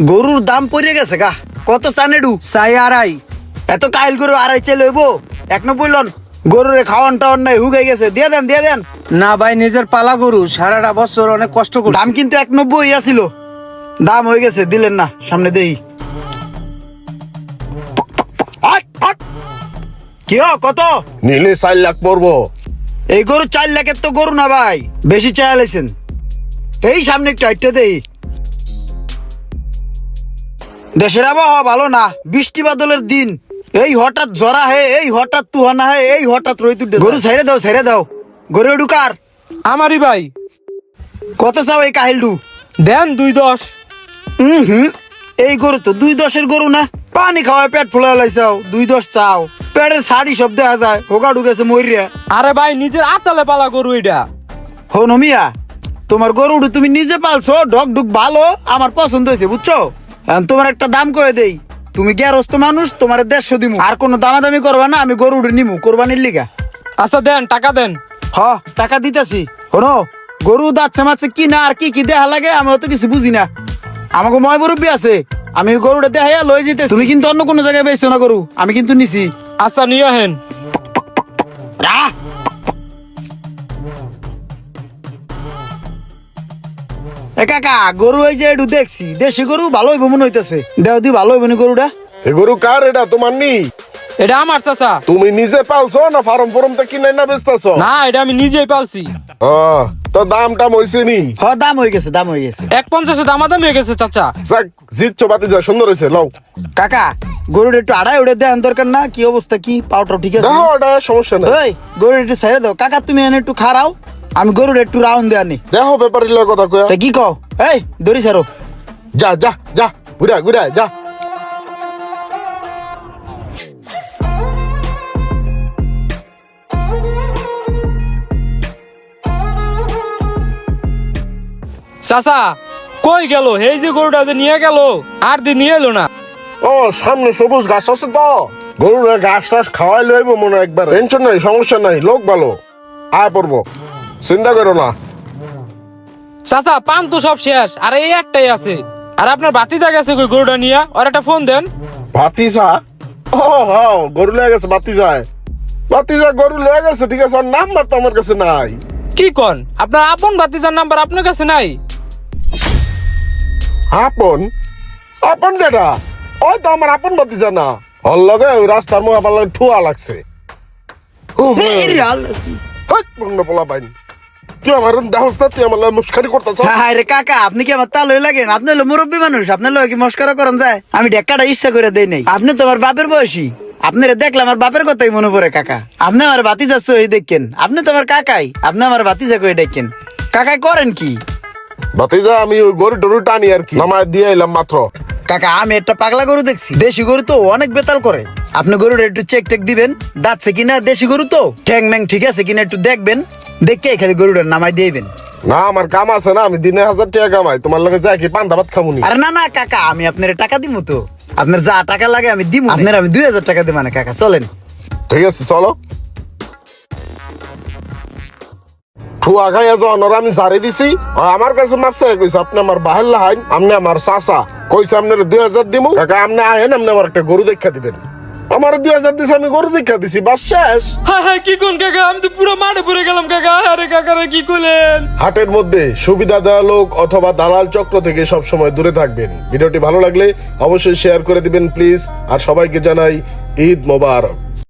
গরুর দাম পড়ে গেছে গা। কত চানেডু? চাই আড়াই। এত কাইল গরু আড়াই চাই লইব? 190 লন। গরুরে খাওয়ান টাওয়ান নাই, হুগাই গেছে। দিয়ে দেন। না ভাই, নিজের পালা গরু, সারাটা বছর অনেক কষ্ট করছি। দাম কিন্তু 190 আছিল। দাম হয়ে গেছে, দিলেন না। সামনে দেই। কি কত নিলে 4 লাখ পড়বো। এই গরু? 4 লাখের তো গরু না ভাই, বেশি চাইলেছেন। এই সামনে একটু হাইটটা দেই। দেশের আবহাওয়া ভালো না, বৃষ্টি বাদলের দিন। এই হঠাৎ জরা হে, এই হঠাৎ তুহানা হে, এই হঠাৎ রই তুই। গরু ছেড়ে দাও। গরু ঢুকার আমারই ভাই। কত চাও এই কাহিলডু? দেন 2.10। এই গরু তো 2.10 গরু না। পানি খাওয়ায় পেট ফুলা লাইছাও, 2.10 চাও? পেটের শাড়ি সব দেখা যায়, হোগা ঢুকেছে মরিয়া। আরে ভাই, নিজের আতালে পালা গরু এটা। হো নমিয়া, তোমার গরুটা তুমি নিজে পালছো, ঢক ঢুক ভালো, আমার পছন্দ হয়েছে, বুঝছো? এখন তোমার একটা দাম কয়ে দেই। তুমি গেরস্ত মানুষ, তোমার 150 দিমু। আর কোনো দামাদামি করবা না, আমি গরুটা নিমু কোরবানির লিগা। আচ্ছা দেন, টাকা দেন। টাকা দিতেছি। শোনো, গরু দাচ্ছে মাছে কি না আর কি দেখা লাগে, আমি অত কিছু বুঝি না। আমাকে ময় মুরব্বী আছে, আমি গরুটা দেখাইয়া লয়ে যেতে। তুমি কিন্তু অন্য কোনো জায়গায় বেচছো না গরু, আমি কিন্তু নিছি। আচ্ছা নিয়ে হেন। এ কাকা, গরু এই যে একটু দেখছি, দেশি গরু ভালো হইব মনে হইতেছে। দেও দি ভালো হইব নি গরুটা? এ গরু কার? এটা তোমার নি? এটা আমার চাচা। তুমি নিজে পালছো না ফার্ম তে কিনে না বেচতেছো? না, এটা আমি নিজেই পালছি। তো দামটা হইছে নি? দাম হয়ে গেছে। 1.50 দামাদামি হয়ে গেছে চাচা। যাক, জিতছো বাতি যা, সুন্দর হয়েছে। লাও কাকা, গরুটা একটু আড়াই উড়ে দেন দরকার না? কি অবস্থা, কি পাউটাও ঠিক আছে? দেখো, ওটা সমস্যা নাই। ওই গরুটা একটু ছেড়ে দাও। কাকা তুমি এনে একটু খারাও, আমি গরুটা একটু রাউন্ড দেয়া নি। দেখো ব্যাপারী লোক কথা কয়া। তা কি কও? এই দড়ি ছাড়ো। যা ঘুরা যা। চাচা কই গেল? এই যে গরুটা যে নিয়ে গেল, আর দিন নিয়ে এলো না। ও, সামনে সবুজ ঘাস আছে তো, গরুর ঘাস টাস খাওয়াই লইব মনে হয় একবার। টেনশন নাই, সমস্যা নাই, লোক ভালো। আয় পড়বো, চিন্তা করো না। চাচা পান তো সব শেষ, আর এই একটাই আছে। আর আপনার ভাতিজা গেছে কই গরুটা নিয়ে? আর একটা ফোন দেন। ভাতিজা? গরু লয়ে গেছে ভাতিজা গরু লয়ে গেছে, ঠিক আছে। আর নাম্বার তো আমার কাছে নাই। কি কন? আপনার আপন ভাতিজার নাম্বার আপনার কাছে নাই? আপন যেটা, ওই তো আমার আপন ভাতিজা না। ওর লগে ওই রাস্তার মুখে আমার লগে ঠুয়া লাগছে। পোলা পাইনি। তুই আমার দেহস না, তুই আমার লগে মুস্কারি করতেছ। হায় রে কাকা, আপনি কি আমার তালই লাগেন? আপনি হলো মুরব্বী মানুষ, আপনার লোক কি মস্করা করেন যায়? আমি ডেক্কাটা ইচ্ছা করে দেই নাই। আপনি তো আমার বাপের বয়সী, আপনারা দেখলে আমার বাপের কথাই মনে পড়ে। কাকা, আপনি আমার ভাতিজা সই দেখেন, আপনি তো আমার কাকাই, আপনি আমার ভাতিজা কই দেখেন। কাকাই করেন কি? ভাতিজা আমি ওই গরু টরু টানি আর কি, নামায় দিয়ে এলাম মাত্র। কাকা, আমি একটা পাগলা গরু দেখছি, দেশি গরু তো অনেক বেতাল করে। আপনি গরুটা একটু চেক টেক দিবেন, দাঁতছে কিনা, দেশি গরু তো ঠ্যাং ম্যাং ঠিক আছে কিনা একটু দেখবেন, দেখে খালি গরুটার নামাই দিবেন। না, আমার কাম আছে না, আমি দিনে 1000 টাকা কামাই। তোমার লগে যাই কি পান্তা ভাত খামুনি? আরে না কাকা, আমি আপনার টাকা দিব তো, আপনার যা টাকা লাগে আমি দিব। আপনার আমি 2000 টাকা দিব না কাকা, চলেন। ঠিক আছে, চলো। ঠুয়া খাইয়া যাওয়ার আমি জারি দিছি। আমার কাছে মাপসা কইছে আপনি আমার বাহের লাহাইন, আপনি আমার চাচা। কইছে আপনার 2000 দিমু। কাকা আপনি আহেন, আপনি আমার একটা গরু দেখা দিবেন। আমার 2000 দিছে, আমি গরু দেখা দিছি, বাস শেষ। হ্যাঁ কি কোন কাকা? আমি তো পুরো মাঠে পড়ে গেলাম কাকা। আরে কাকা কি করলেন? হাটের মধ্যে সুবিধা দেওয়া লোক অথবা দালাল চক্র থেকে সব সময় দূরে থাকবেন। ভিডিওটি ভালো লাগলে অবশ্যই শেয়ার করে দিবেন প্লিজ। আর সবাইকে জানাই ঈদ মোবারক।